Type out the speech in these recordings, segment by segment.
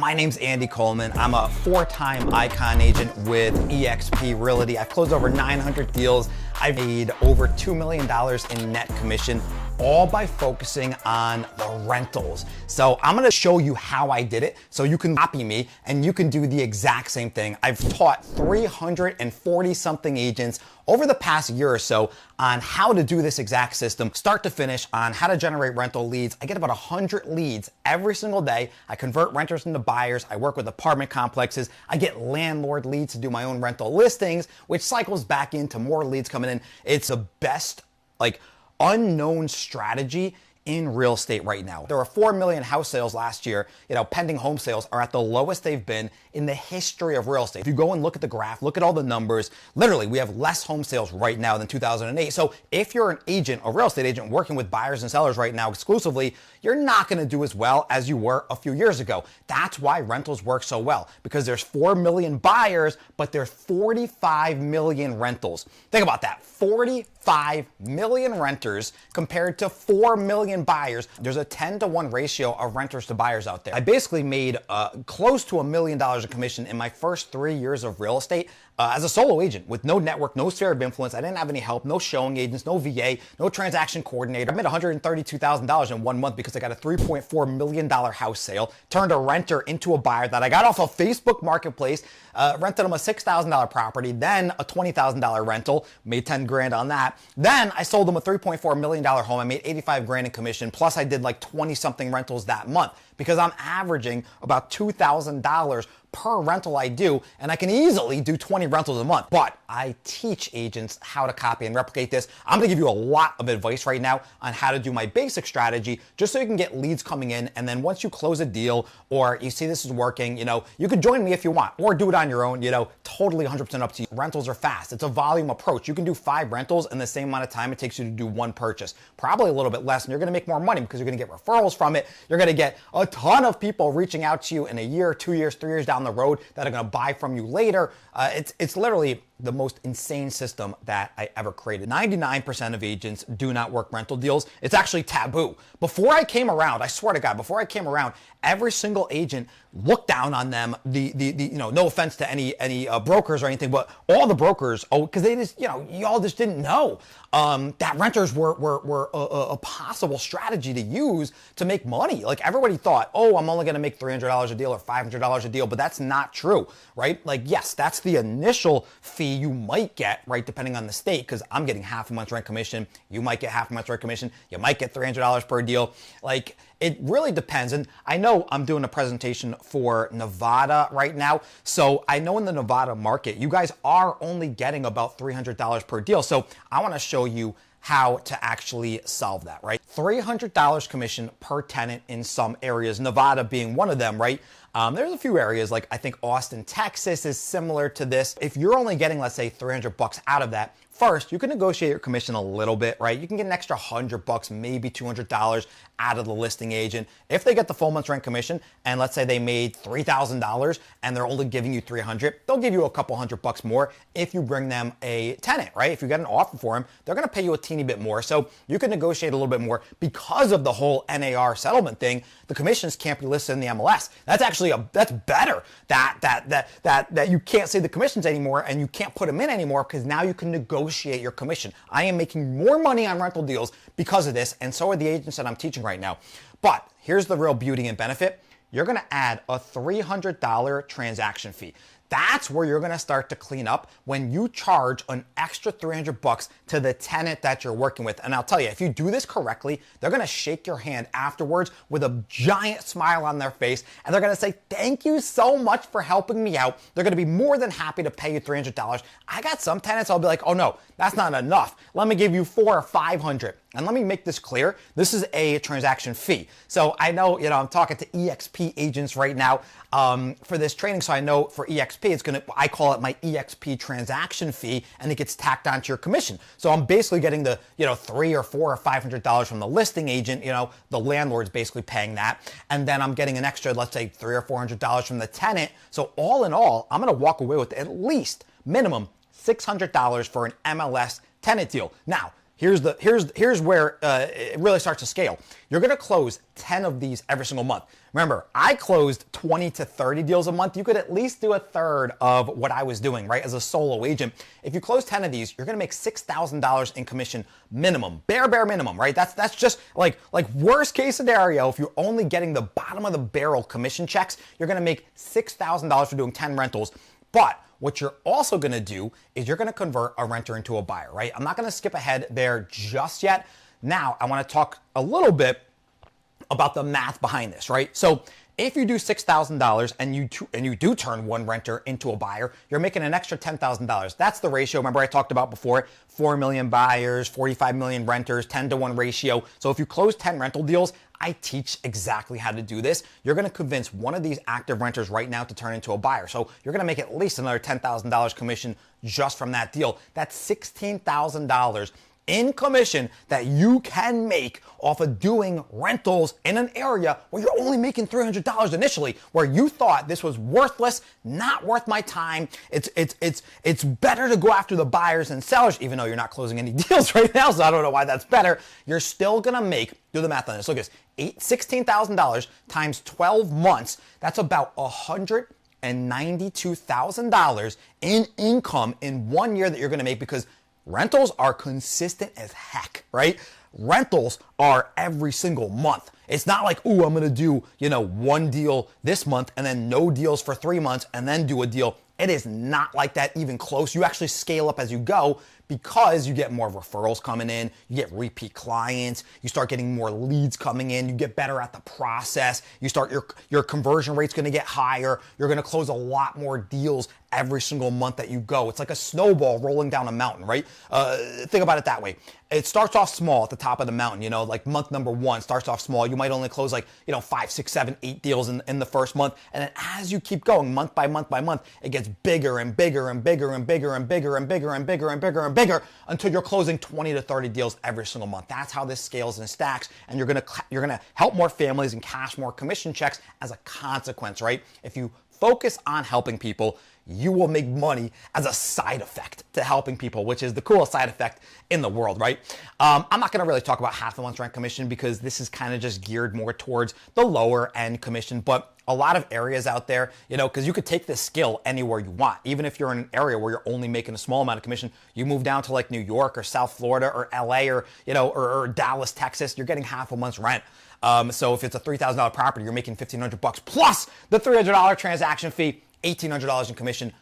My name's Andy Coleman. I'm a four-time Icon agent with EXP Realty. I've closed over 900 deals. I've made over $2 million in net commission, all by focusing on the rentals. So I'm gonna show you how I did it so you can copy me and you can do the exact same thing. I've taught 340 something agents over the past year or so on how to do this exact system, start to finish, on how to generate rental leads. I get about 100 leads every single day. I convert renters into buyers. I work with apartment complexes. I get landlord leads to do my own rental listings, which cycles back into more leads coming in. It's the best, unknown strategy in real estate right now. There were 4 million house sales last year. Pending home sales are at the lowest they've been in the history of real estate. If you go and look at the graph, look at all the numbers, literally we have less home sales right now than 2008. So if you're an agent, a real estate agent working with buyers and sellers right now exclusively, you're not gonna do as well as you were a few years ago. That's why rentals work so well, because there's 4 million buyers, but there's 45 million rentals. Think about that, 45 million renters compared to 4 million buyers. There's a 10-to-1 ratio of renters to buyers out there. I basically made close to $1 million in commission in my first 3 years of real estate as a solo agent with no network, no sphere of influence. I didn't have any help, no showing agents, no VA, no transaction coordinator. I made $132,000 in 1 month because I got a $3.4 million house sale, turned a renter into a buyer that I got off of Facebook Marketplace, rented them a $6,000 property, then a $20,000 rental, made 10 grand on that. Then I sold them a $3.4 million home. I made 85 grand in commission. Plus I did like 20 something rentals that month because I'm averaging about $2,000 per rental I do, and I can easily do 20 rentals a month. But I teach agents how to copy and replicate this. I'm gonna give you a lot of advice right now on how to do my basic strategy just so you can get leads coming in, and then once you close a deal or you see this is working, you can join me if you want or do it on your own, totally 100% up to you. Rentals are fast. It's a volume approach. You can do 5 rentals in the same amount of time it takes you to do 1 purchase. Probably a little bit less, and you're gonna make more money because you're gonna get referrals from it. You're gonna get a ton of people reaching out to you in a year, 2 years, 3 years down the road that are going to buy from you later. It's literally the most insane system that I ever created. 99% of agents do not work rental deals. It's actually taboo. Before I came around, I swear to God, before I came around, every single agent looked down on them. No offense to any brokers or anything, but all the brokers, because they just, y'all just didn't know that renters were a possible strategy to use to make money. Like everybody thought, oh, I'm only going to make $300 a deal or $500 a deal, but that's not true, right? Yes, that's the initial fee you might get, right, depending on the state, because I'm getting half a month's rent commission. You might get half a month's rent commission. You might get $300 per deal. It really depends. And I know I'm doing a presentation for Nevada right now. So I know in the Nevada market, you guys are only getting about $300 per deal. So I want to show you how to actually solve that, right? $300 commission per tenant in some areas, Nevada being one of them, right? There's a few areas, like I think Austin, Texas is similar to this. If you're only getting, let's say, $300 out of that, first, you can negotiate your commission a little bit, right? You can get an extra $100, maybe $200 out of the listing agent. If they get the full month's rent commission, and let's say they made $3,000 and they're only giving you $300, they'll give you a couple $100 more if you bring them a tenant, right? If you get an offer for them, they're gonna pay you a teeny bit more. So you can negotiate a little bit more because of the whole NAR settlement thing. The commissions can't be listed in the MLS. That's actually that's better that you can't say the commissions anymore and you can't put them in anymore because now you can negotiate your commission. I am making more money on rental deals because of this, and so are the agents that I'm teaching right now. But here's the real beauty and benefit. You're gonna add a $300 transaction fee. That's where you're gonna start to clean up when you charge an extra $300 to the tenant that you're working with. And I'll tell you, if you do this correctly, they're gonna shake your hand afterwards with a giant smile on their face, and they're gonna say, thank you so much for helping me out. They're gonna be more than happy to pay you $300. I got some tenants, I'll be like, oh no, that's not enough. Let me give you $400 or $500. And let me make this clear. This is a transaction fee. So I know, I'm talking to EXP agents right now for this training. So I know for EXP, I call it my EXP transaction fee, and it gets tacked onto your commission. So I'm basically getting the, $300 or $400 or $500 from the listing agent. The landlord's basically paying that. And then I'm getting an extra, let's say $300 or $400 from the tenant. So all in all, I'm gonna walk away with at least minimum $600 for an MLS tenant deal. Now, here's where it really starts to scale. You're going to close 10 of these every single month. Remember, I closed 20 to 30 deals a month. You could at least do a third of what I was doing, right, as a solo agent. If you close 10 of these, you're going to make $6,000 in commission minimum, bare minimum, right? That's just like worst case scenario. If you're only getting the bottom of the barrel commission checks, you're going to make $6,000 for doing 10 rentals. But what you're also going to do is you're going to convert a renter into a buyer, right? I'm not going to skip ahead there just yet. Now, I want to talk a little bit about the math behind this, right? So if you do $6,000 and you do turn one renter into a buyer, you're making an extra $10,000. That's the ratio. Remember I talked about before, 4 million buyers, 45 million renters, 10-to-1 ratio. So if you close 10 rental deals, I teach exactly how to do this. You're going to convince one of these active renters right now to turn into a buyer. So you're going to make at least another $10,000 commission just from that deal. That's $16,000 in commission that you can make off of doing rentals in an area where you're only making $300 initially, where you thought this was worthless, not worth my time. It's better to go after the buyers and sellers, even though you're not closing any deals right now, so I don't know why that's better. You're still gonna make, do the math on this, look at this, $16,000 times 12 months, that's about $192,000 in income in 1 year that you're gonna make, because rentals are consistent as heck, right? Rentals are every single month. It's not like, ooh, I'm going to do, one deal this month and then no deals for 3 months and then do a deal. It is not like that even close. You actually scale up as you go because you get more referrals coming in, you get repeat clients, you start getting more leads coming in, you get better at the process, you start your conversion rate's going to get higher, you're going to close a lot more deals every single month that you go. It's like a snowball rolling down a mountain, right? Think about it that way. It starts off small at the top of the mountain, like month number 1 starts off small. You might only close 5, 6, 7, 8 deals in the first month. And then as you keep going month by month by month, it gets bigger and bigger and bigger and bigger and bigger and bigger and bigger and bigger and bigger until you're closing 20 to 30 deals every single month. That's how this scales and stacks. And you're gonna help more families and cash more commission checks as a consequence, right? If you focus on helping people, you will make money as a side effect to helping people, which is the coolest side effect in the world, right? I'm not going to really talk about half the month's rent commission because this is kind of just geared more towards the lower end commission, but a lot of areas out there, because you could take this skill anywhere you want. Even if you're in an area where you're only making a small amount of commission, you move down to like New York or South Florida or LA or Dallas, Texas, you're getting half a month's rent. So if it's a $3,000 property, you're making $1,500 plus the $300 transaction fee, $1,800 in commission,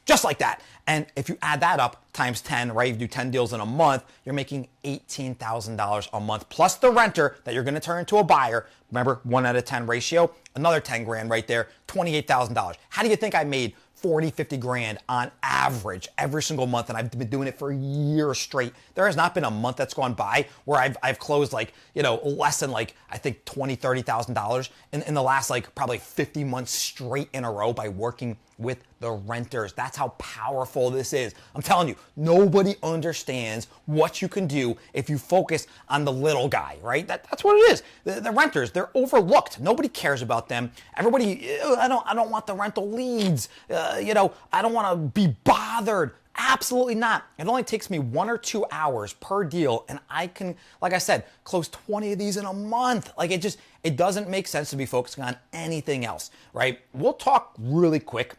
just like that. And if you add that up times 10, right, you do 10 deals in a month, you're making $18,000 a month plus the renter that you're going to turn into a buyer. Remember, 1/10 ratio, another 10 grand right there, $28,000. How do you think I made 40, 50 grand on average every single month? And I've been doing it for years straight. There has not been a month that's gone by where I've closed less than I think $20,000, $30,000 in the last probably 50 months straight in a row by working with the renters. That's how powerful this is. I'm telling you, nobody understands what you can do if you focus on the little guy, right? That's what it is. The renters, they're overlooked. Nobody cares about them. Everybody, I don't want the rental leads. I don't want to be bothered. Absolutely not. It only takes me 1 or 2 hours per deal, and I can, like I said, close 20 of these in a month. It doesn't make sense to be focusing on anything else, right? We'll talk really quick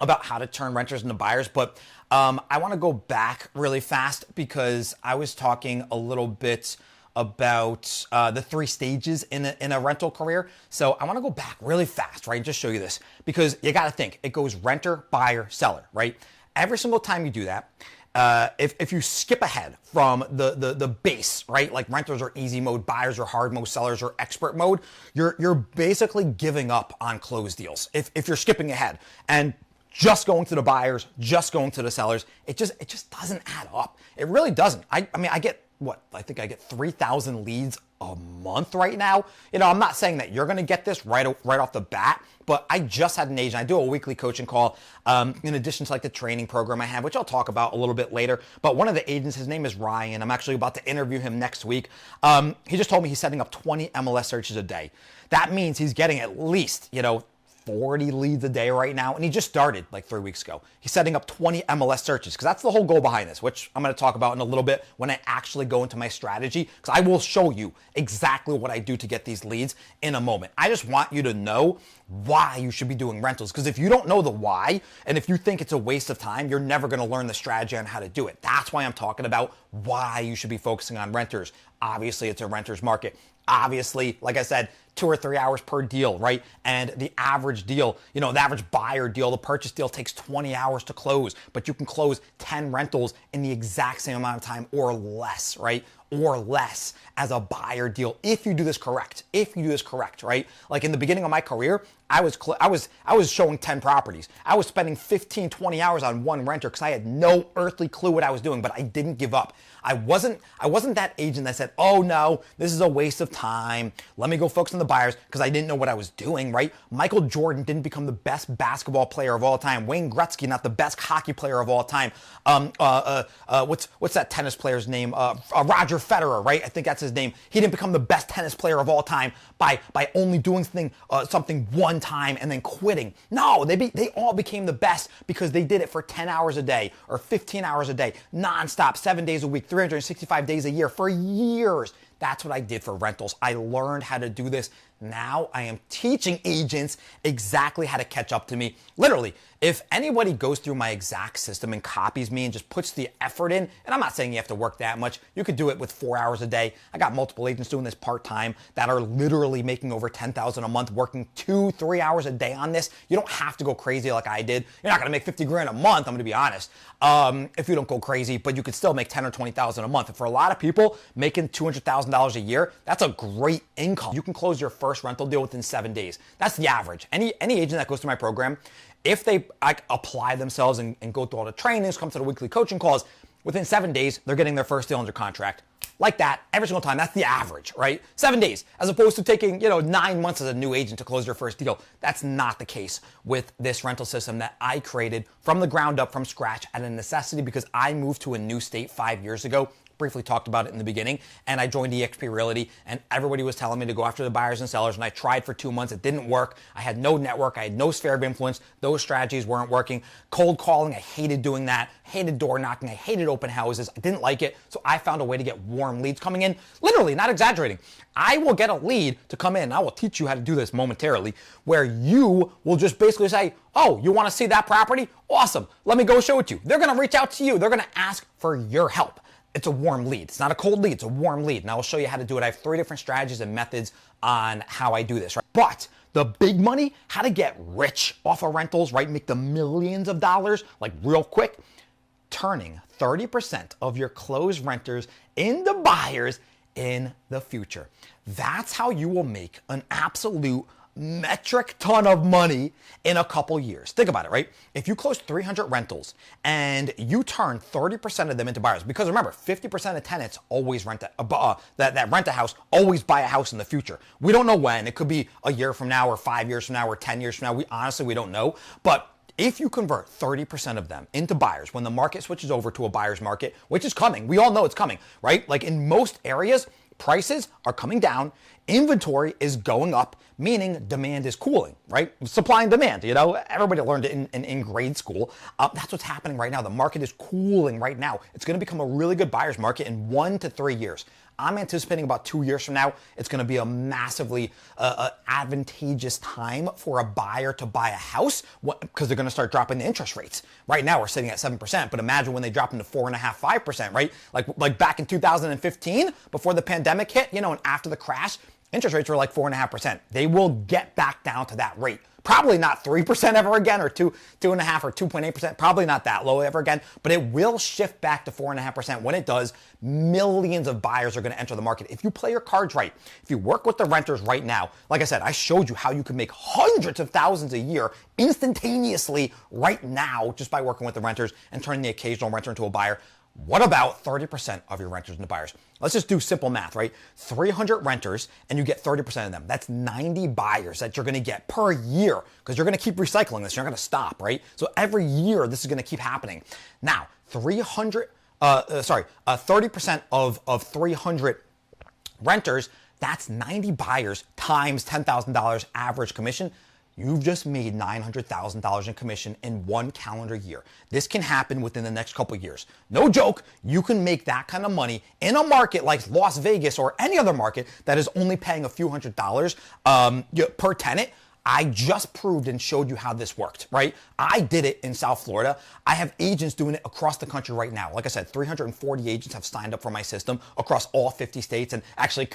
about how to turn renters into buyers, but I want to go back really fast because I was talking a little bit about the 3 stages in a rental career. So I want to go back really fast, right? Just show you this because you got to think it goes renter, buyer, seller, right? Every single time you do that, if you skip ahead from the base, right? Like renters are easy mode, buyers are hard mode, sellers are expert mode. You're basically giving up on closed deals if you're skipping ahead and just going to the buyers, just going to the sellers. It just doesn't add up. It really doesn't. I mean, I get I think I get 3,000 leads a month right now. I'm not saying that you're going to get this right off the bat, but I just had an agent. I do a weekly coaching call in addition to the training program I have, which I'll talk about a little bit later. But one of the agents, his name is Ryan. I'm actually about to interview him next week. He just told me he's setting up 20 MLS searches a day. That means he's getting at least, 40 leads a day right now, and he just started like 3 weeks ago. He's setting up 20 MLS searches because that's the whole goal behind this, which I'm going to talk about in a little bit when I actually go into my strategy, because I will show you exactly what I do to get these leads in a moment. I just want you to know why you should be doing rentals, because if you don't know the why, and if you think it's a waste of time, you're never going to learn the strategy on how to do it. That's why I'm talking about why you should be focusing on renters. Obviously, it's a renter's market. Obviously, like I said, 2 or 3 hours per deal, right? And the average deal, the average buyer deal, the purchase deal takes 20 hours to close, but you can close 10 rentals in the exact same amount of time or less, right? Or less as a buyer deal if you do this correct. If you do this correct, right? Like in the beginning of my career, I was showing 10 properties. I was spending 15, 20 hours on one renter because I had no earthly clue what I was doing, but I didn't give up. I wasn't that agent that said, "Oh no, this is a waste of time. Let me go focus on the buyers," because I didn't know what I was doing, right? Michael Jordan didn't become the best basketball player of all time. Wayne Gretzky, not the best hockey player of all time. What's that tennis player's name? Roger Federer, right? I think that's his name. He didn't become the best tennis player of all time by only doing something one time and then quitting. No, they all became the best because they did it for 10 hours a day or 15 hours a day, nonstop, 7 days a week, 365 days a year for years. That's what I did for rentals. I learned how to do this. Now I am teaching agents exactly how to catch up to me. Literally, if anybody goes through my exact system and copies me and just puts the effort in, and I'm not saying you have to work that much, you could do it with 4 hours a day. I got multiple agents doing this part-time that are literally making over $10,000 a month, working 2-3 hours a day on this. You don't have to go crazy like I did. You're not gonna make 50 grand a month, I'm gonna be honest, if you don't go crazy, but you could still make 10 or 20,000 a month. And for a lot of people, making $200,000 a year, that's a great income. You can close your first rental deal within 7 days. That's the average. Any agent that goes through my program, if they apply themselves and go through all the trainings, come to the weekly coaching calls, within 7 days, they're getting their first deal under contract. Like that, every single time. That's the average, right? 7 days, as opposed to taking, 9 months as a new agent to close your first deal. That's not the case with this rental system that I created from the ground up, from scratch, at a necessity because I moved to a new state 5 years ago. Briefly talked about it in the beginning, and I joined EXP Realty, and everybody was telling me to go after the buyers and sellers, and I tried for 2 months. It didn't work. I had no network. I had no sphere of influence. Those strategies weren't working. Cold calling, I hated doing that. Hated door knocking. I hated open houses. I didn't like it, so I found a way to get warm leads coming in. Literally, not exaggerating. I will get a lead to come in, and I will teach you how to do this momentarily, where you will just basically say, "Oh, you want to see that property? Awesome. Let me go show it to you." They're going to reach out to you. They're going to ask for your help. It's a warm lead. It's not a cold lead. It's a warm lead. And I will show you how to do it. I have 3 different strategies and methods on how I do this, right? But the big money, how to get rich off of rentals, right? Make the millions of dollars, like real quick, turning 30% of your closed renters into buyers in the future. That's how you will make an absolute metric ton of money in a couple years. Think about it, right? If you close 300 rentals and you turn 30% of them into buyers, because remember, 50% of tenants always rent that rent a house, always buy a house in the future. We don't know when. It could be a year from now or 5 years from now or 10 years from now. We don't know. But if you convert 30% of them into buyers, when the market switches over to a buyer's market, which is coming, we all know it's coming, right? Like in most areas, prices are coming down, inventory is going up, meaning demand is cooling, right? Supply and demand, everybody learned it in grade school. That's what's happening right now. The market is cooling right now. It's going to become a really good buyer's market in 1 to 3 years. I'm anticipating about 2 years from now, it's going to be a massively advantageous time for a buyer to buy a house because they're going to start dropping the interest rates. Right now, we're sitting at 7%, but imagine when they drop into 4.5%, 5%, right? Like back in 2015, before the pandemic hit, and after the crash, interest rates were like 4.5%. They will get back down to that rate. Probably not 3% ever again, or 2.5% or 2.8%. Probably not that low ever again, but it will shift back to 4.5%. When it does, millions of buyers are going to enter the market. If you play your cards right, if you work with the renters right now, like I said, I showed you how you can make hundreds of thousands a year instantaneously right now just by working with the renters and turning the occasional renter into a buyer. What about 30% of your renters into buyers? Let's just do simple math, right? 300 renters and you get 30% of them. That's 90 buyers that you're going to get per year because you're going to keep recycling this. You're not going to stop, right? So every year this is going to keep happening. Now, 30% of 300 renters, that's 90 buyers times $10,000 average commission. You've just made $900,000 in commission in 1 calendar year. This can happen within the next couple years. No joke, you can make that kind of money in a market like Las Vegas or any other market that is only paying a few $100s per tenant. I just proved and showed you how this worked, right? I did it in South Florida. I have agents doing it across the country right now. Like I said, 340 agents have signed up for my system across all 50 states and actually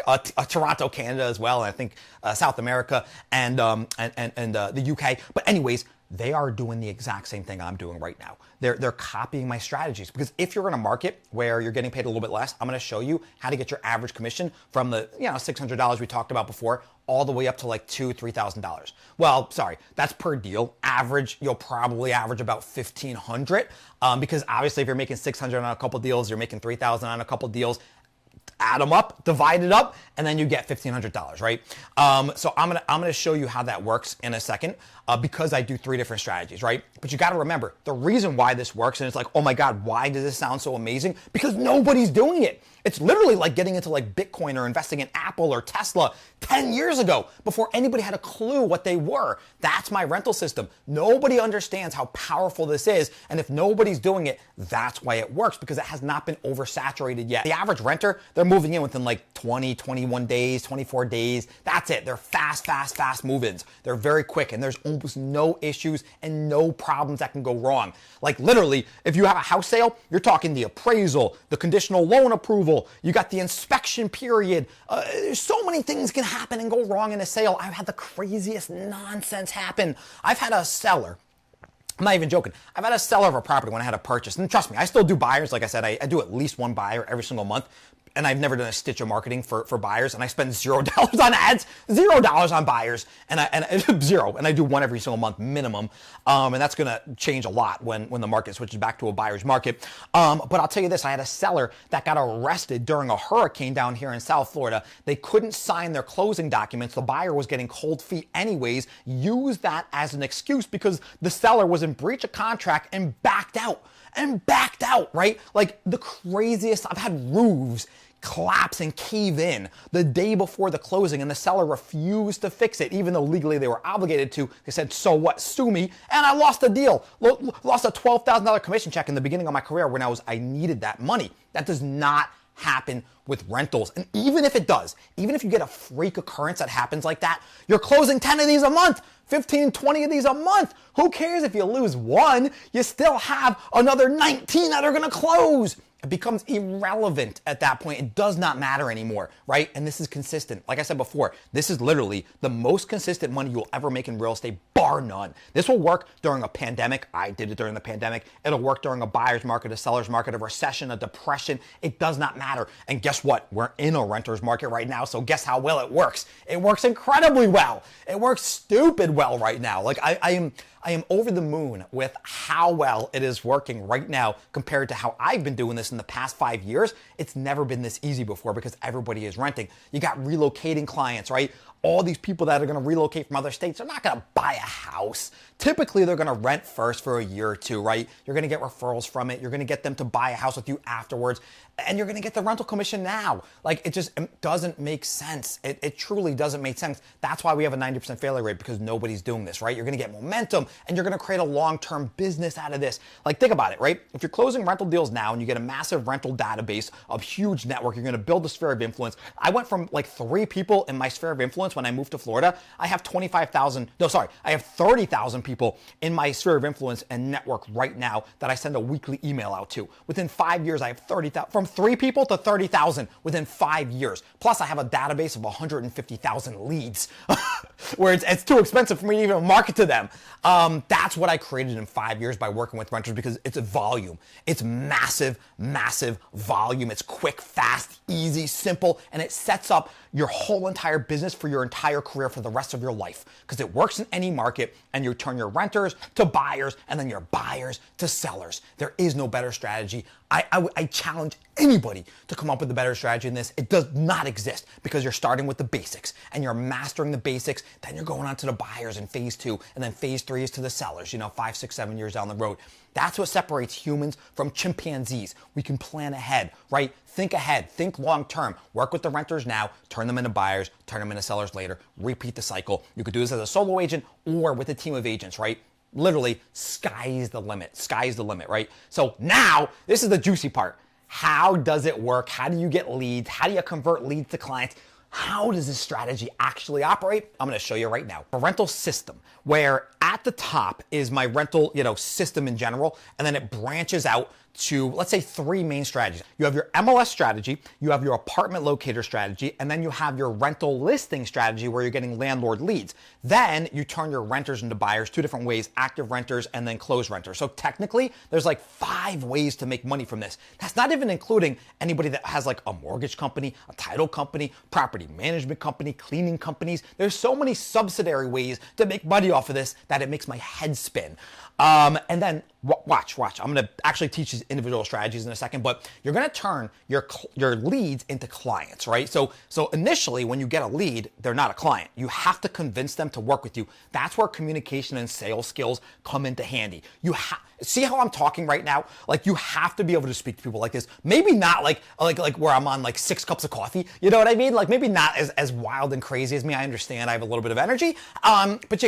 Toronto, Canada as well, and I think South America and the UK. But anyways, they are doing the exact same thing I'm doing right now. They're copying my strategies, because if you're in a market where you're getting paid a little bit less, I'm going to show you how to get your average commission from the $600 we talked about before all the way up to like $2,000-$3,000. Well, sorry, that's per deal. Average, you'll probably average about $1,500 because obviously if you're making $600 on a couple deals, you're making $3,000 on a couple deals. Add them up, divide it up, and then you get $1,500, right? So I'm gonna show you how that works in a second because I do 3 different strategies, right? But you got to remember the reason why this works, and it's like, oh my God, why does this sound so amazing? Because nobody's doing it. It's literally like getting into like Bitcoin or investing in Apple or Tesla 10 years ago before anybody had a clue what they were. That's my rental system. Nobody understands how powerful this is. And if nobody's doing it, that's why it works, because it has not been oversaturated yet. The average renter, they're moving in within like 20, 21 days, 24 days. That's it. They're fast move-ins. They're very quick, and there's almost no issues and no problems that can go wrong. Like literally, if you have a house sale, you're talking the appraisal, the conditional loan approval, you got the inspection period. So many things can happen and go wrong in a sale. I've had the craziest nonsense happen. I've had a seller, I'm not even joking, I've had a seller of a property when I had a purchase, and trust me, I still do buyers. Like I said, I do at least one buyer every single month. And I've never done a stitch of marketing for buyers, and I spend $0 on ads, $0 on buyers, and zero. And I do one every single month minimum, and that's gonna change a lot when the market switches back to a buyer's market. But I'll tell you this: I had a seller that got arrested during a hurricane down here in South Florida. They couldn't sign their closing documents. The buyer was getting cold feet anyways. Used that as an excuse because the seller was in breach of contract and backed out. Right? Like the craziest. I've had roofs collapse and cave in the day before the closing, and the seller refused to fix it, even though legally they were obligated to. They said, so what, sue me, and I lost the deal. Lost a $12,000 commission check in the beginning of my career when I needed that money. That does not happen with rentals. And even if it does, even if you get a freak occurrence that happens like that, you're closing 10 of these a month, 15, 20 of these a month. Who cares if you lose one? You still have another 19 that are going to close. It becomes irrelevant at that point. It does not matter anymore, right? And this is consistent. Like I said before, this is literally the most consistent money you'll ever make in real estate, bar none. This will work during a pandemic. I did it during the pandemic. It'll work during a buyer's market, a seller's market, a recession, a depression. It does not matter. And guess what? We're in a renter's market right now, so guess how well it works? It works incredibly well. It works stupid well right now. Like I am over the moon with how well it is working right now compared to how I've been doing this in the past 5 years. It's never been this easy before because everybody is renting. You got relocating clients, right? All these people that are going to relocate from other states are not going to buy a house. Typically, they're going to rent first for a year or two, right? You're going to get referrals from it. You're going to get them to buy a house with you afterwards, and you're going to get the rental commission now. Like, it just doesn't make sense. It truly doesn't make sense. That's why we have a 90% failure rate, because nobody's doing this, right? You're going to get momentum, and you're going to create a long-term business out of this. Like, think about it, right? If you're closing rental deals now and you get a massive rental database, a huge network, you're going to build a sphere of influence. I went from like 3 people in my sphere of influence when I moved to Florida. I have 30,000 people in my sphere of influence and network right now that I send a weekly email out to. Within 5 years, I have 30,000, from 3 people to 30,000 within 5 years. Plus, I have a database of 150,000 leads where it's too expensive for me to even market to them. That's what I created in 5 years by working with renters, because it's a volume. It's massive volume. It's quick, fast, easy, simple, and it sets up your whole entire business for your entire career for the rest of your life, because it works in any market, and you turn your renters to buyers and then your buyers to sellers. There is no better strategy. I challenge anybody to come up with a better strategy than this. It does not exist because you're starting with the basics and you're mastering the basics. Then you're going on to the buyers in phase 2, and then phase 3 is to the sellers, 5, 6, 7 years down the road. That's what separates humans from chimpanzees. We can plan ahead, right? Think ahead, think long term. Work with the renters now, turn them into buyers, turn them into sellers later, repeat the cycle. You could do this as a solo agent or with a team of agents, right? Literally, sky's the limit. Sky's the limit, right? So now, this is the juicy part. How does it work? How do you get leads? How do you convert leads to clients? How does this strategy actually operate? I'm going to show you right now. A rental system where at the top is my rental, system in general, and then it branches out to, let's say, 3 main strategies. You have your MLS strategy, you have your apartment locator strategy, and then you have your rental listing strategy where you're getting landlord leads. Then you turn your renters into buyers 2 different ways, active renters and then closed renters. So technically, there's like 5 ways to make money from this. That's not even including anybody that has like a mortgage company, a title company, property management company, cleaning companies. There's so many subsidiary ways to make money off of this that it makes my head spin. And then watch. I'm going to actually teach these individual strategies in a second, but you're going to turn your leads into clients, right? So initially when you get a lead, they're not a client. You have to convince them to work with you. That's where communication and sales skills come into handy. See how I'm talking right now? Like, you have to be able to speak to people like this. Maybe not like where I'm on like 6 cups of coffee. You know what I mean? Like, maybe not as wild and crazy as me. I understand I have a little bit of energy. But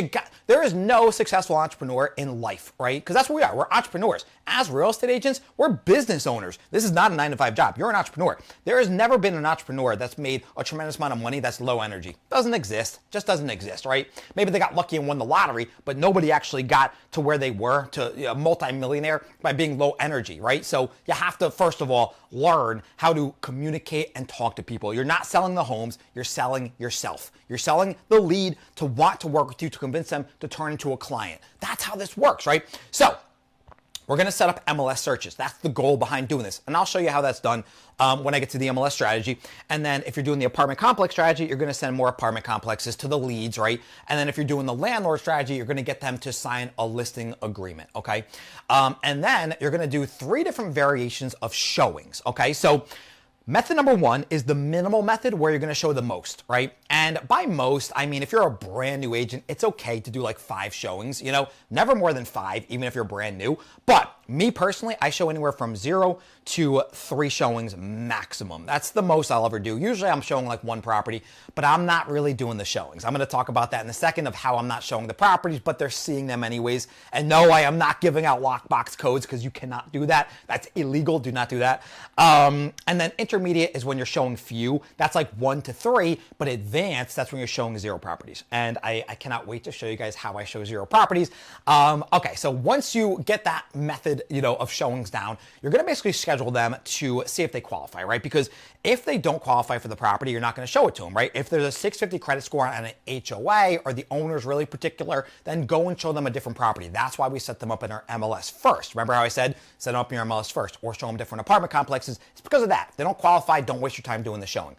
there is no successful entrepreneur in life, right? Because that's what we are. We're entrepreneurs. As real estate agents, we're business owners. This is not a 9-to-5 job. You're an entrepreneur. There has never been an entrepreneur that's made a tremendous amount of money that's low energy. Doesn't exist. Just doesn't exist, right? Maybe they got lucky and won the lottery, but nobody actually got to where they were, to a multi-millionaire, by being low energy, right? So you have to, first of all, learn how to communicate and talk to people. You're not selling the homes, you're selling yourself. You're selling the lead to want to work with you, to convince them to turn into a client. That's how this works, right? So we're going to set up MLS searches. That's the goal behind doing this. And I'll show you how that's done when I get to the MLS strategy. And then if you're doing the apartment complex strategy, you're going to send more apartment complexes to the leads, right? And then if you're doing the landlord strategy, you're going to get them to sign a listing agreement, okay? And then you're going to do 3 different variations of showings, okay? So method number 1 is the minimal method, where you're going to show the most, right? And by most, I mean, if you're a brand new agent, it's okay to do like 5 showings, never more than 5, even if you're brand new. But me personally, I show anywhere from 0 to 3 showings maximum. That's the most I'll ever do. Usually I'm showing like 1 property, but I'm not really doing the showings. I'm going to talk about that in a second, of how I'm not showing the properties, but they're seeing them anyways. And no, I am not giving out lockbox codes, because you cannot do that. That's illegal. Do not do that. And then intermediate is when you're showing few. That's like 1 to 3, but advanced, that's when you're showing 0 properties. And I cannot wait to show you guys how I show 0 properties. Okay, so once you get that method, of showings down, you're going to basically schedule them to see if they qualify, right? Because if they don't qualify for the property, you're not going to show it to them, right? If there's a 650 credit score on an HOA, or the owner's really particular, then go and show them a different property. That's why we set them up in our MLS first. Remember how I said, set them up in your MLS first, or show them different apartment complexes? It's because of that. If they don't qualify, don't waste your time doing the showing.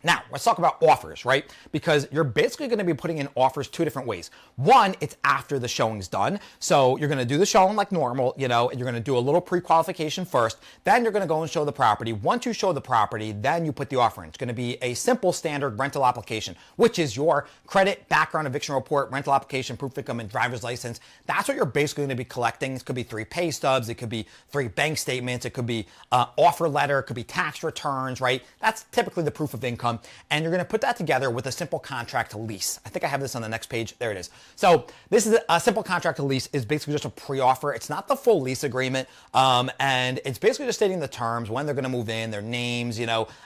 Now, let's talk about offers, right? Because you're basically going to be putting in offers 2 different ways. One, it's after the showing's done. So you're going to do the showing like normal, and you're going to do a little pre-qualification first. Then you're going to go and show the property. Once you show the property, then you put the offer in. It's going to be a simple standard rental application, which is your credit, background, eviction report, rental application, proof of income, and driver's license. That's what you're basically going to be collecting. It could be 3 pay stubs. It could be 3 bank statements. It could be offer letter. It could be tax returns, right? That's typically the proof of income. And you're going to put that together with a simple contract to lease. I think I have this on the next page. There it is. So this is a simple contract to lease, is basically just a pre-offer. It's not the full lease agreement. And it's basically just stating the terms, when they're going to move in, their names,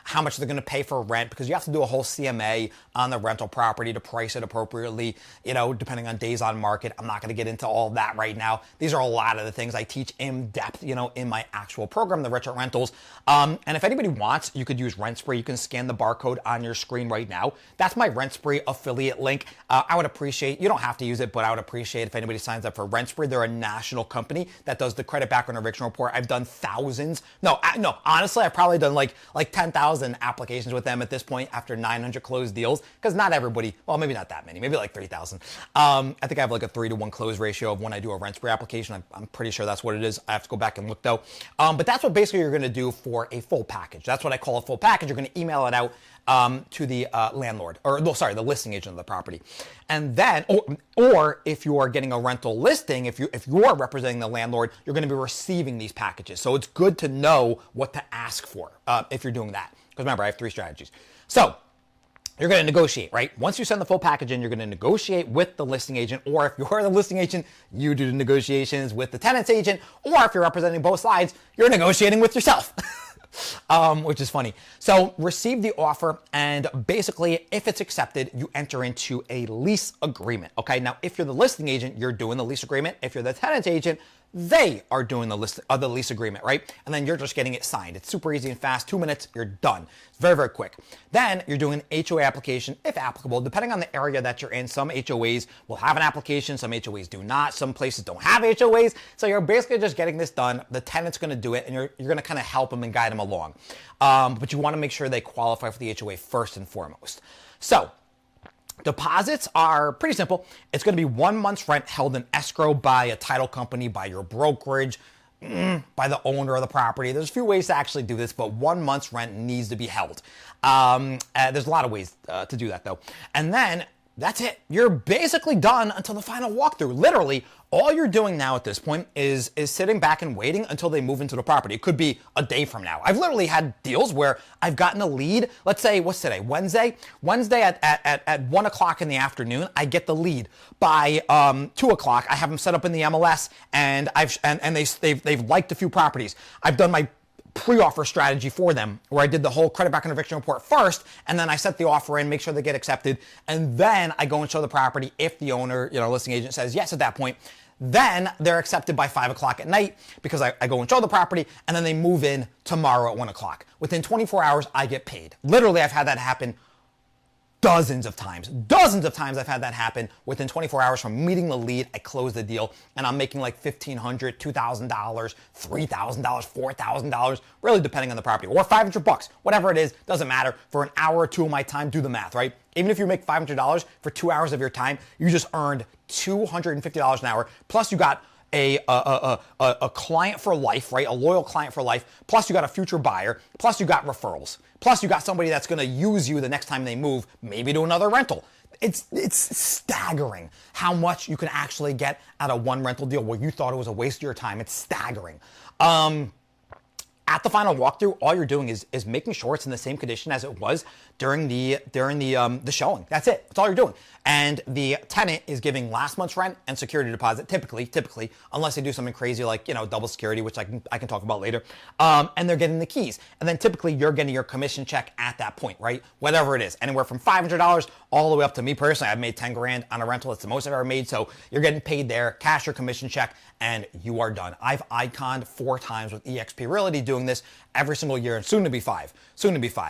how much they're going to pay for rent, because you have to do a whole CMA on the rental property to price it appropriately, depending on days on market. I'm not going to get into all of that right now. These are a lot of the things I teach in depth, in my actual program, the Rich at Rentals. And if anybody wants, you could use Rentspree. You can scan the barcode code on your screen right now. That's my Rentspree affiliate link. I would appreciate, you don't have to use it, but I would appreciate if anybody signs up for Rentspree. They're a national company that does the credit background eviction report. I've done thousands. No, honestly, I've probably done like 10,000 applications with them at this point after 900 closed deals, because not everybody, well, maybe not that many, maybe like 3,000. I think I have like a 3-to-1 close ratio of when I do a Rentspree application. I'm pretty sure that's what it is. I have to go back and look though. But that's what basically you're going to do for a full package. That's what I call a full package. You're going to email it out to the landlord, or no, sorry, the listing agent of the property. And then, or if you are getting a rental listing, if you are representing the landlord, you're going to be receiving these packages. So it's good to know what to ask for if you're doing that. Because remember, I have 3 strategies. So you're going to negotiate, right? Once you send the full package in, you're going to negotiate with the listing agent, or if you're the listing agent, you do the negotiations with the tenant's agent, or if you're representing both sides, you're negotiating with yourself. Which is funny. So receive the offer, and basically if it's accepted, you enter into a lease agreement. Okay. Now, if you're the listing agent, you're doing the lease agreement. If you're the tenant agent, they are doing the lease agreement, right? And then you're just getting it signed. It's super easy and fast. 2 minutes, you're done. It's very, very quick. Then you're doing an HOA application, if applicable, depending on the area that you're in. Some HOAs will have an application. Some HOAs do not. Some places don't have HOAs. So you're basically just getting this done. The tenant's going to do it, and you're going to kind of help them and guide them along. But you want to make sure they qualify for the HOA first and foremost. So deposits are pretty simple. It's going to be 1 month's rent held in escrow by a title company, by your brokerage, by the owner of the property. There's a few ways to actually do this, but 1 month's rent needs to be held. There's a lot of ways to do that though. And then that's it. You're basically done until the final walkthrough. Literally, all you're doing now at this point is sitting back and waiting until they move into the property. It could be a day from now. I've literally had deals where I've gotten a lead. Let's say, what's today? Wednesday? Wednesday at 1 o'clock in the afternoon, I get the lead. By 2 o'clock, I have them set up in the MLS, and they've liked a few properties. I've done my pre-offer strategy for them, where I did the whole credit background eviction report first, and then I set the offer in, make sure they get accepted, and then I go and show the property. If the owner, listing agent says yes at that point, then they're accepted by 5 o'clock at night, because I go and show the property, and then they move in tomorrow at 1 o'clock. Within 24 hours, I get paid. Literally, I've had that happen dozens of times. Dozens of times I've had that happen. Within 24 hours from meeting the lead, I close the deal, and I'm making like $1,500, $2,000, $3,000, $4,000, really depending on the property, or $500, whatever it is, doesn't matter. For an hour or two of my time, do the math, right? Even if you make $500 for 2 hours of your time, you just earned $250 an hour. Plus you got a client for life, right? A loyal client for life. Plus you got a future buyer. Plus you got referrals. Plus you got somebody that's going to use you the next time they move, maybe to another rental. It's staggering how much you can actually get out of one rental deal where you thought it was a waste of your time. It's staggering. At the final walkthrough, all you're doing is making sure it's in the same condition as it was during the showing. That's it. That's all you're doing. And the tenant is giving last month's rent and security deposit, typically, unless they do something crazy like, double security, which I can talk about later. And they're getting the keys. And then typically you're getting your commission check at that point, right? Whatever it is, anywhere from $500 all the way up to, me personally, I've made 10 grand on a rental. It's the most I've ever made. So you're getting paid there, cash your commission check, and you are done. I've iconed 4 times with EXP Realty doing this every single year, and soon to be 5.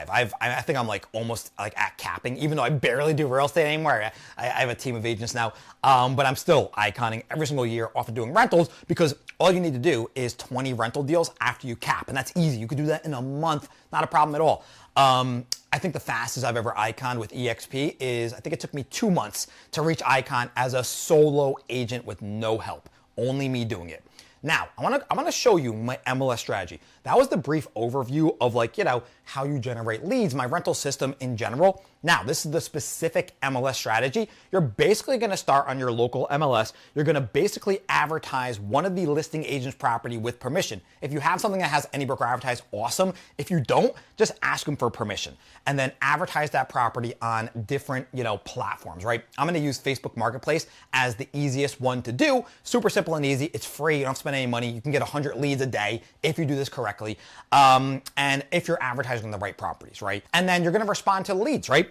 I think I'm like almost like at capping, even though I barely do real estate anymore. I have a team of agents now, but I'm still iconing every single year off of doing rentals, because all you need to do is 20 rental deals after you cap, and that's easy. You could do that in a month, not a problem at all. I think the fastest I've ever iconed with EXP is, I think it took me 2 months to reach icon as a solo agent with no help, only me doing it. Now, I want to show you my MLS strategy. That was the brief overview of how you generate leads, my rental system in general. Now, this is the specific MLS strategy. You're basically going to start on your local MLS. You're going to basically advertise one of the listing agent's property with permission. If you have something that has any broker advertise, awesome. If you don't, just ask them for permission, and then advertise that property on different, platforms, right? I'm going to use Facebook Marketplace as the easiest one to do. Super simple and easy. It's free. You don't have to spend any money. You can get 100 leads a day if you do this correctly. And if you're advertising the right properties, right? And then you're going to respond to the leads, right?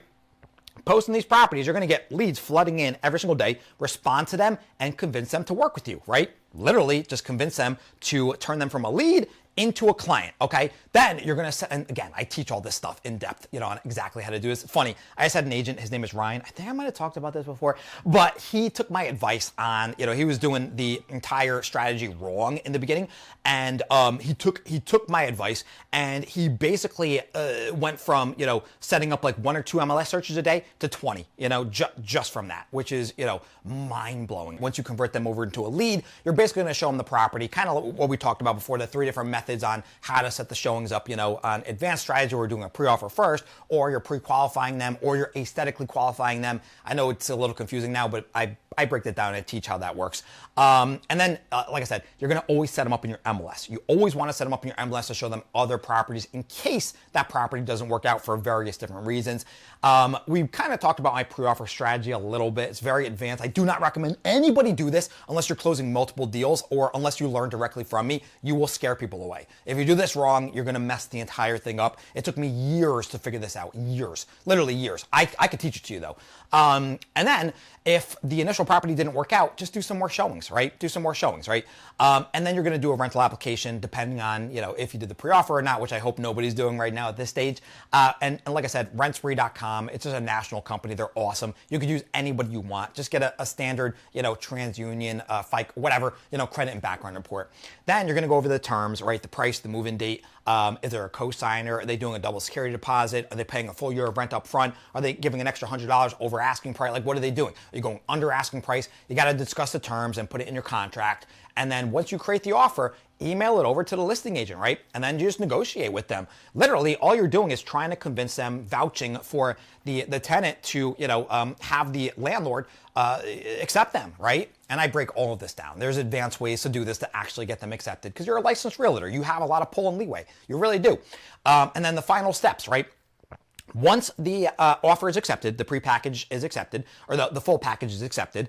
Posting these properties, you're going to get leads flooding in every single day. Respond to them and convince them to work with you, right? Literally just convince them to turn them from a lead into a client, okay? Then you're gonna set, and again, I teach all this stuff in depth, on exactly how to do this. It's funny, I just had an agent, his name is Ryan. I think I might have talked about this before, but he took my advice on, he was doing the entire strategy wrong in the beginning, and he took my advice, and he basically went from, setting up like 1 or 2 MLS searches a day to 20, just from that, which is, mind-blowing. Once you convert them over into a lead, you're basically gonna show them the property, kind of what we talked about before, the 3 different methods on how to set the showings up, on advanced strategy, where we're doing a pre-offer first, or you're pre-qualifying them, or you're aesthetically qualifying them. I know it's a little confusing now, but I break it down and teach how that works. And then, like I said, you're gonna always set them up in your MLS. You always wanna set them up in your MLS to show them other properties in case that property doesn't work out for various different reasons. We've kind of talked about my pre-offer strategy a little bit. It's very advanced. I do not recommend anybody do this unless you're closing multiple deals, or unless you learn directly from me. You will scare people away. If you do this wrong, you're gonna mess the entire thing up. It took me years to figure this out, years, literally years. I could teach it to you though. And then if the initial property didn't work out, just do some more showings, right? Do some more showings, right? And then you're gonna do a rental application depending on, if you did the pre-offer or not, which I hope nobody's doing right now at this stage. And like I said, Rentspree.com, it's just a national company. They're awesome. You could use anybody you want. Just get a standard, TransUnion, FICO, whatever, credit and background report. Then you're gonna go over the terms, right? The price, the move-in date. Is there a co-signer? Are they doing a double security deposit? Are they paying a full year of rent up front? Are they giving an extra $100 over asking price? Like, what are they doing? Are you going under asking price? You got to discuss the terms and put it in your contract. And then once you create the offer, email it over to the listing agent, right? And then you just negotiate with them. Literally, all you're doing is trying to convince them, vouching for the tenant to, have the landlord accept them, right? And I break all of this down. There's advanced ways to do this to actually get them accepted, because you're a licensed realtor. You have a lot of pull and leeway. You really do. And then the final steps, right? Once the offer is accepted, the pre-package is accepted, or the full package is accepted,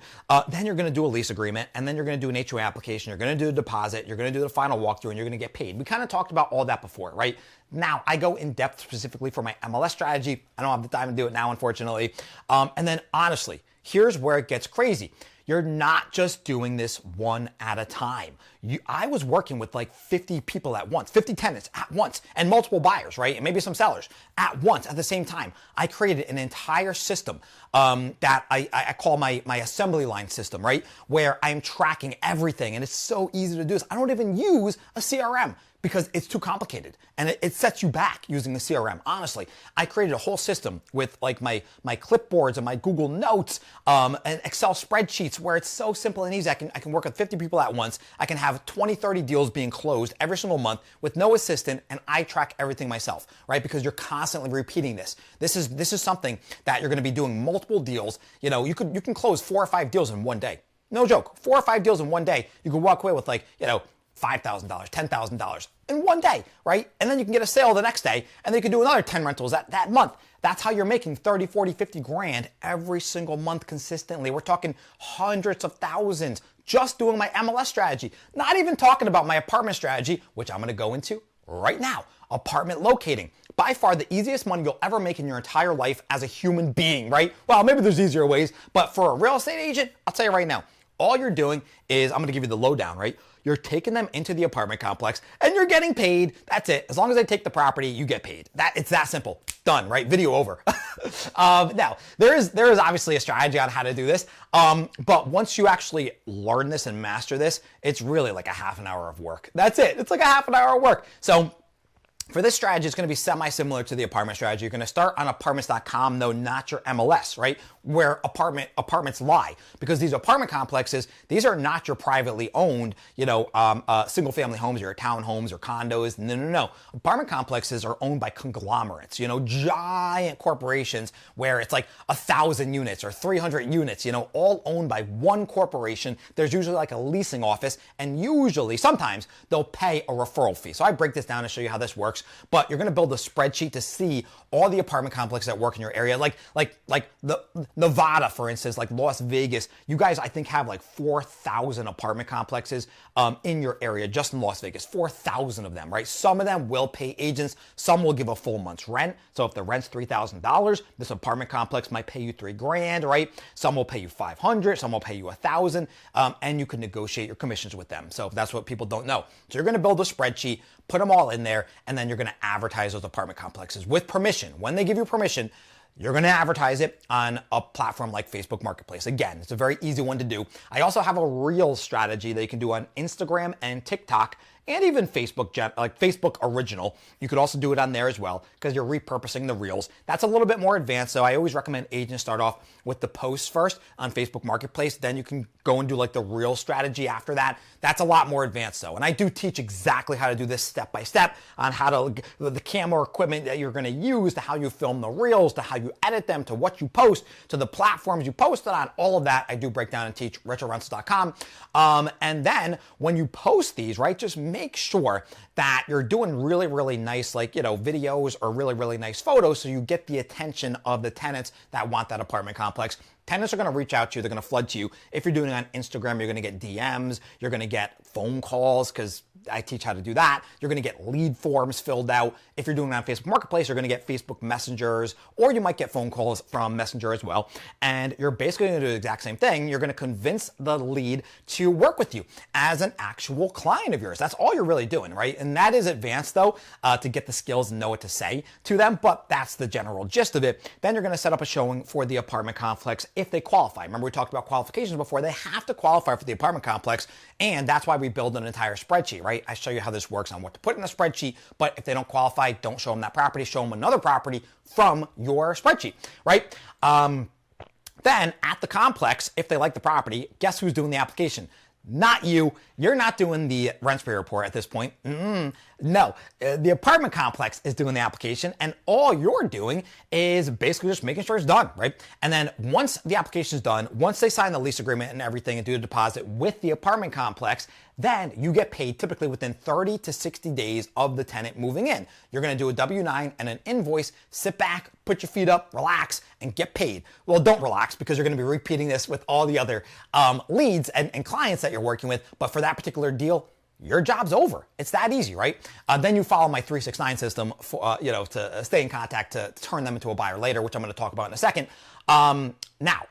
then you're going to do a lease agreement, and then you're going to do an HOA application, you're going to do a deposit, you're going to do the final walkthrough, and you're going to get paid. We kind of talked about all that before, right? Now, I go in depth specifically for my MLS strategy. I don't have the time to do it now, unfortunately. And then honestly, here's where it gets crazy. You're not just doing this one at a time. I was working with like 50 people at once, 50 tenants at once, and multiple buyers, right? And maybe some sellers at once at the same time. I created an entire system that I call my assembly line system, right? Where I'm tracking everything, and it's so easy to do this. I don't even use a CRM, because it's too complicated, and it sets you back using the CRM. Honestly, I created a whole system with like my clipboards and my Google Notes and Excel spreadsheets, where it's so simple and easy. I can work with 50 people at once. I can have 20, 30 deals being closed every single month with no assistant, and I track everything myself, right? Because you're constantly repeating this. This is something that you're going to be doing multiple deals. You can close 4 or 5 deals in one day. No joke, 4 or 5 deals in one day. You can walk away with like, $5,000, $10,000 in one day, right? And then you can get a sale the next day, and then you can do another 10 rentals that month. That's how you're making 30, 40, 50 grand every single month consistently. We're talking hundreds of thousands just doing my MLS strategy. Not even talking about my apartment strategy, which I'm gonna go into right now. Apartment locating. By far the easiest money you'll ever make in your entire life as a human being, right? Well, maybe there's easier ways, but for a real estate agent, I'll tell you right now, all you're doing is, I'm gonna give you the lowdown, right? You're taking them into the apartment complex and you're getting paid. That's it. As long as they take the property, you get paid. It's that simple. Done, right? Video over. Now, there is obviously a strategy on how to do this. But once you actually learn this and master this, it's really like a half an hour of work. That's it. It's like a half an hour of work. So for this strategy, it's going to be semi-similar to the apartment strategy. You're going to start on apartments.com, though not your MLS, right? Where apartments lie. Because these apartment complexes, these are not your privately owned, single-family homes, your townhomes or condos. No. Apartment complexes are owned by conglomerates, giant corporations where it's like 1,000 units or 300 units, all owned by one corporation. There's usually like a leasing office, and usually, sometimes, they'll pay a referral fee. So I break this down to show you how this works. But you're going to build a spreadsheet to see all the apartment complexes that work in your area, like Nevada, for instance, like Las Vegas, you guys, I think, have like 4,000 apartment complexes in your area, just in Las Vegas, 4,000 of them, right? Some of them will pay agents. Some will give a full month's rent. So if the rent's $3,000, this apartment complex might pay you $3,000, right? Some will pay you $500, some will pay you $1,000, and you can negotiate your commissions with them. So that's what people don't know. So you're going to build a spreadsheet, put them all in there, and then you're going to advertise those apartment complexes with permission. When they give you permission, you're going to advertise it on a platform like Facebook Marketplace. Again, it's a very easy one to do. I also have a Reels strategy that you can do on Instagram and TikTok and even Facebook, like Facebook Original. You could also do it on there as well because you're repurposing the Reels. That's a little bit more advanced, so I always recommend agents start off with the posts first on Facebook Marketplace. Then you can go and do like the Reel strategy after that. That's a lot more advanced though. And I do teach exactly how to do this step by step on how to, the camera equipment that you're going to use, to how you film the Reels, to how you edit them, to what you post, to the platforms you post it on. All of that I do break down and teach retrorentals.com. And then when you post these, right, just make sure that you're doing really, really nice, like, you know, videos or really, really nice photos so you get the attention of the tenants that want that apartment complex. Tenants are going to reach out to you. They're going to flood to you. If you're doing it on Instagram, you're going to get DMs. You're going to get phone calls because I teach how to do that. You're going to get lead forms filled out. If you're doing it on Facebook Marketplace, you're going to get Facebook messengers, or you might get phone calls from Messenger as well. And you're basically going to do the exact same thing. You're going to convince the lead to work with you as an actual client of yours. That's all you're really doing, right? And that is advanced though, to get the skills and know what to say to them, but that's the general gist of it. Then you're going to set up a showing for the apartment complex if they qualify. Remember, we talked about qualifications before. They have to qualify for the apartment complex, and that's why we build an entire spreadsheet, right? I show you how this works on what to put in the spreadsheet, but if they don't qualify, don't show them that property, show them another property from your spreadsheet, right? Then at the complex, if they like the property, guess who's doing the application? Not you. You're not doing the Rentspree report at this point. No, the apartment complex is doing the application, and all you're doing is basically just making sure it's done, right? And then once the application is done, once they sign the lease agreement and everything and do the deposit with the apartment complex, then you get paid typically within 30 to 60 days of the tenant moving in. You're going to do a W-9 and an invoice, sit back, put your feet up, relax, and get paid. Well, don't relax because you're going to be repeating this with all the other leads and clients that you're working with. But for that particular deal, your job's over. It's that easy, right? Then you follow my 369 system for, to stay in contact to turn them into a buyer later, which I'm going to talk about in a second. Now,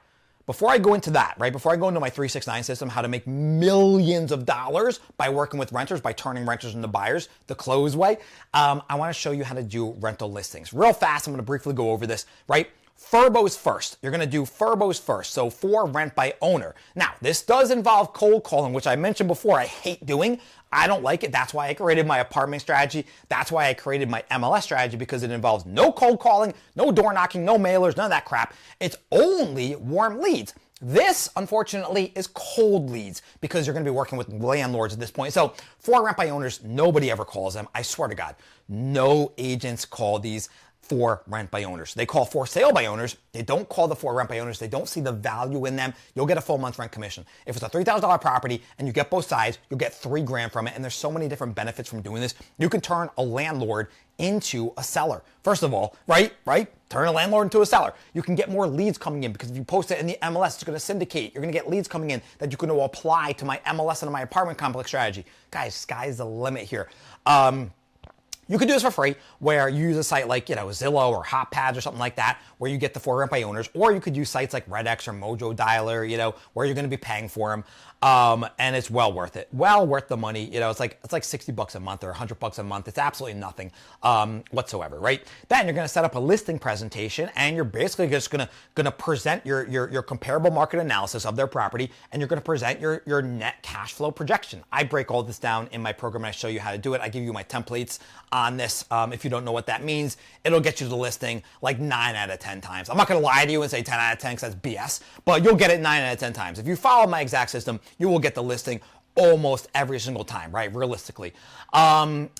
before I go into that, right, before I go into my 369 system, how to make millions of dollars by working with renters, by turning renters into buyers, the close way, I want to show you how to do rental listings. Real fast, I'm going to briefly go over this, right? Furbos first. You're going to do Furbos first. So for rent by owner. Now, this does involve cold calling, which I mentioned before I hate doing. I don't like it. That's why I created my apartment strategy. That's why I created my MLS strategy, because it involves no cold calling, no door knocking, no mailers, none of that crap. It's only warm leads. This, unfortunately, is cold leads because you're going to be working with landlords at this point. So for rent by owners, nobody ever calls them. I swear to God, no agents call these for rent by owners. They call for sale by owners. They don't call the for rent by owners. They don't see the value in them. You'll get a full month's rent commission. If it's a $3,000 property and you get both sides, you'll get $3,000 from it. And there's so many different benefits from doing this. You can turn a landlord into a seller. First of all, right? Turn a landlord into a seller. You can get more leads coming in because if you post it in the MLS, it's going to syndicate. You're going to get leads coming in that you can apply to my MLS and my apartment complex strategy. Guys, sky's the limit here. You could do this for free, where you use a site like, Zillow or HotPads or something like that, where you get the for rent by owners, or you could use sites like RedX or Mojo Dialer, where you're going to be paying for them. And it's well worth it. Well worth the money. It's like $60 a month or $100 a month. It's absolutely nothing whatsoever, right? Then you're going to set up a listing presentation, and you're basically just going to present your comparable market analysis of their property, and you're going to present your net cash flow projection. I break all this down in my program, and I show you how to do it. I give you my templates on this. If you don't know what that means, it'll get you the listing like 9 out of 10 times. I'm not going to lie to you and say 10 out of 10 because that's BS, but you'll get it 9 out of 10 times. If you follow my exact system, you will get the listing almost every single time, right? Realistically. And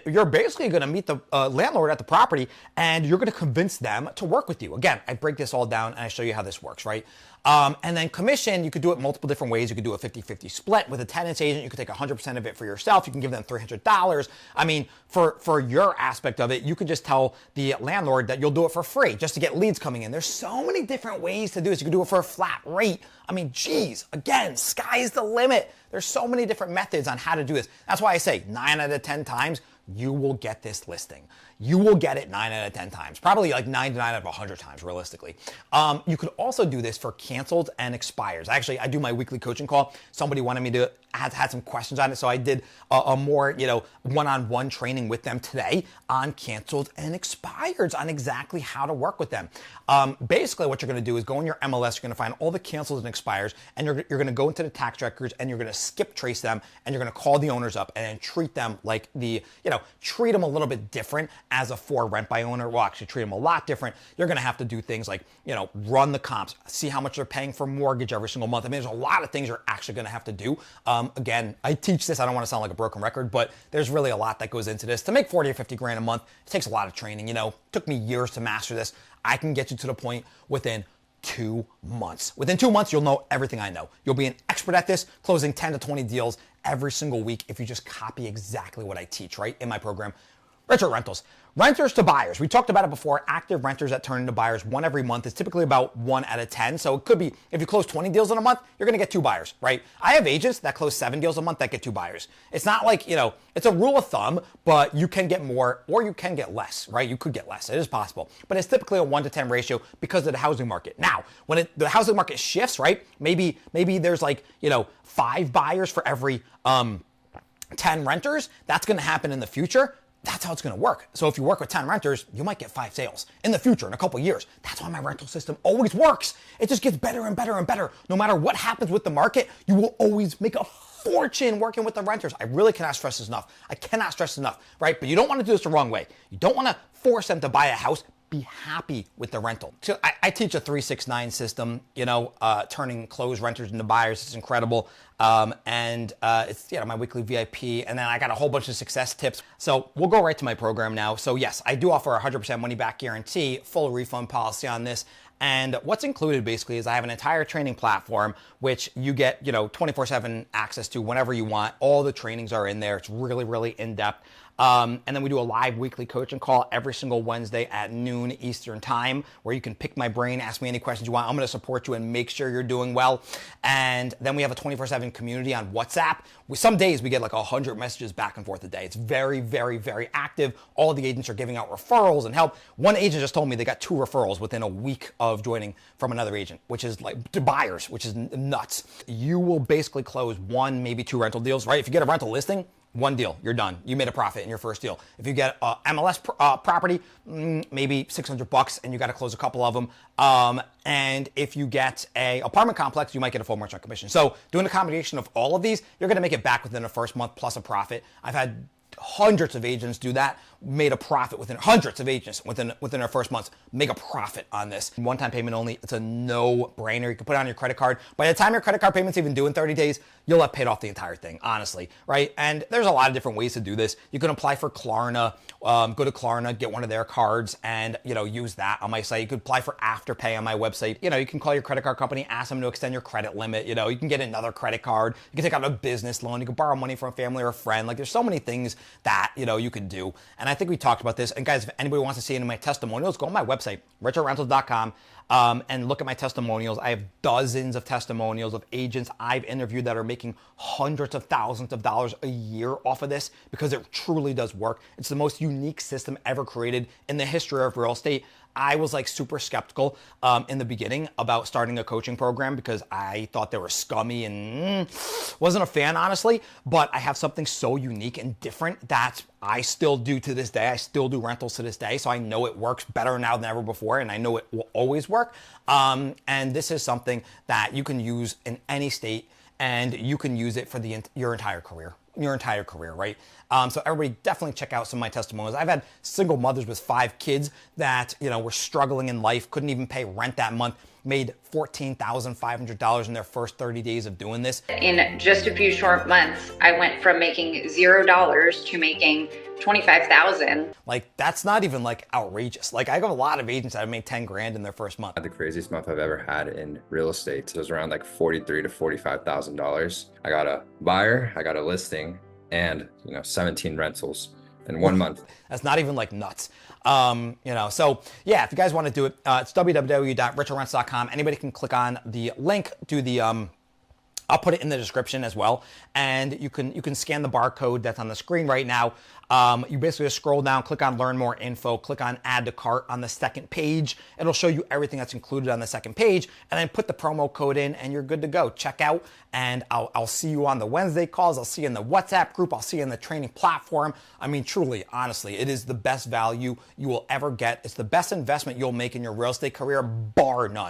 you're basically going to meet the landlord at the property, and you're going to convince them to work with you. Again, I break this all down and I show you how this works, right? And then commission, you could do it multiple different ways. You could do a 50-50 split with a tenants agent. You could take 100% of it for yourself. You can give them $300. I mean, for your aspect of it, you could just tell the landlord that you'll do it for free just to get leads coming in. There's so many different ways to do this. You could do it for a flat rate. I mean, geez, again, sky's the limit. There's so many different methods on how to do this. That's why I say 9 out of 10 times, you will get this listing. You will get it 9 out of 10 times, probably like 99 out of 100 times realistically. You could also do this for canceled and expires. Actually, I do my weekly coaching call. Somebody wanted me to, had some questions on it. So I did a more, one-on-one training with them today on canceled and expires, on exactly how to work with them. Basically what you're gonna do is go in your MLS, you're gonna find all the cancels and expires, and you're gonna go into the tax records and you're gonna skip trace them, and you're gonna call the owners up and then treat them like treat them a little bit different as a for rent by owner. Well, actually treat them a lot different. You're gonna have to do things like, run the comps, see how much they're paying for mortgage every single month. I mean, there's a lot of things you're actually gonna have to do. Again, I teach this, I don't wanna sound like a broken record, but there's really a lot that goes into this. To make 40 or 50 grand a month, it takes a lot of training. Took me years to master this. I can get you to the point within 2 months. Within 2 months, you'll know everything I know. You'll be an expert at this, closing 10 to 20 deals every single week if you just copy exactly what I teach, right, in my program. Retro rentals. Renters to buyers. We talked about it before. Active renters that turn into buyers, 1 every month, is typically about 1 out of 10. So it could be, if you close 20 deals in a month, you're going to get 2 buyers, right? I have agents that close 7 deals a month that get 2 buyers. It's not like, it's a rule of thumb, but you can get more or you can get less, right? You could get less. It is possible. But it's typically a 1 to 10 ratio because of the housing market. Now, when the housing market shifts, right? Maybe there's 5 buyers for every 10 renters. That's going to happen in the future. That's how it's going to work. So if you work with 10 renters, you might get 5 sales in the future, in a couple years. That's why my rental system always works. It just gets better and better and better. No matter what happens with the market, you will always make a fortune working with the renters. I really cannot stress this enough. I cannot stress this enough, right? But you don't want to do this the wrong way. You don't want to force them to buy a house. Be happy with the rental. So I teach a 369 system, turning closed renters into buyers. It's incredible. It's my weekly VIP. And then I got a whole bunch of success tips. So we'll go right to my program now. So yes, I do offer a 100% money back guarantee, full refund policy on this. And what's included basically is I have an entire training platform, which you get, 24/7 access to whenever you want. All the trainings are in there. It's really, really in-depth. And then we do a live weekly coaching call every single Wednesday at noon Eastern time, where you can pick my brain, ask me any questions you want. I'm going to support you and make sure you're doing well. And then we have a 24/7 community on WhatsApp. Some days we get 100 messages back and forth a day. It's very, very, very active. All the agents are giving out referrals and help. One agent just told me they got 2 referrals within a week of joining from another agent, which is to buyers, which is nuts. You will basically close 1, maybe 2 rental deals, right? If you get a rental listing, 1 deal, you're done. You made a profit in your first deal. If you get a MLS property, maybe $600 and you got to close a couple of them. And if you get a apartment complex, you might get a full merchant commission. So doing a combination of all of these, you're going to make it back within the first month plus a profit. I've had hundreds of agents do that, made a profit within hundreds of agents within their first months, make a profit on this. One-time payment only, it's a no-brainer. You can put it on your credit card. By the time your credit card payment's even due in 30 days, you'll have paid off the entire thing, honestly, right? And there's a lot of different ways to do this. You can apply for Klarna, go to Klarna, get one of their cards and, use that on my site. You could apply for Afterpay on my website. You can call your credit card company, ask them to extend your credit limit. You can get another credit card. You can take out a business loan. You can borrow money from a family or a friend. There's so many things that, you could do. And I think we talked about this. And guys, if anybody wants to see any of my testimonials, go on my website, retrorentals.com. And look at my testimonials. I have dozens of testimonials of agents I've interviewed that are making hundreds of thousands of dollars a year off of this because it truly does work. It's the most unique system ever created in the history of real estate. I was super skeptical in the beginning about starting a coaching program because I thought they were scummy and wasn't a fan, honestly. But I have something so unique and different that I still do to this day. I still do rentals to this day. So I know it works better now than ever before. And I know it will always work. And this is something that you can use in any state and you can use it for your entire career. Right? So everybody definitely check out some of my testimonials. I've had single mothers with 5 kids that, were struggling in life, couldn't even pay rent that month, made $14,500 in their first 30 days of doing this. In just a few short months, I went from making $0 to making $25,000. Like, that's not even like outrageous. Like, I have a lot of agents that have made 10 grand in their first month. The craziest month I've ever had in real estate. So it was around like $43,000 to $45,000. I got a buyer, I got a listing, and 17 rentals in 1 month. That's not even like nuts. So yeah, if you guys want to do it, it's www.richardrents.com. Anybody can click on the link to the I'll put it in the description as well, and you can scan the barcode that's on the screen right now. You basically just scroll down, click on Learn More Info, click on Add to Cart on the second page. It'll show you everything that's included on the second page, and then put the promo code in, and you're good to go. Check out, and I'll see you on the Wednesday calls. I'll see you in the WhatsApp group. I'll see you in the training platform. I mean, truly, honestly, it is the best value you will ever get. It's the best investment you'll make in your real estate career, bar none.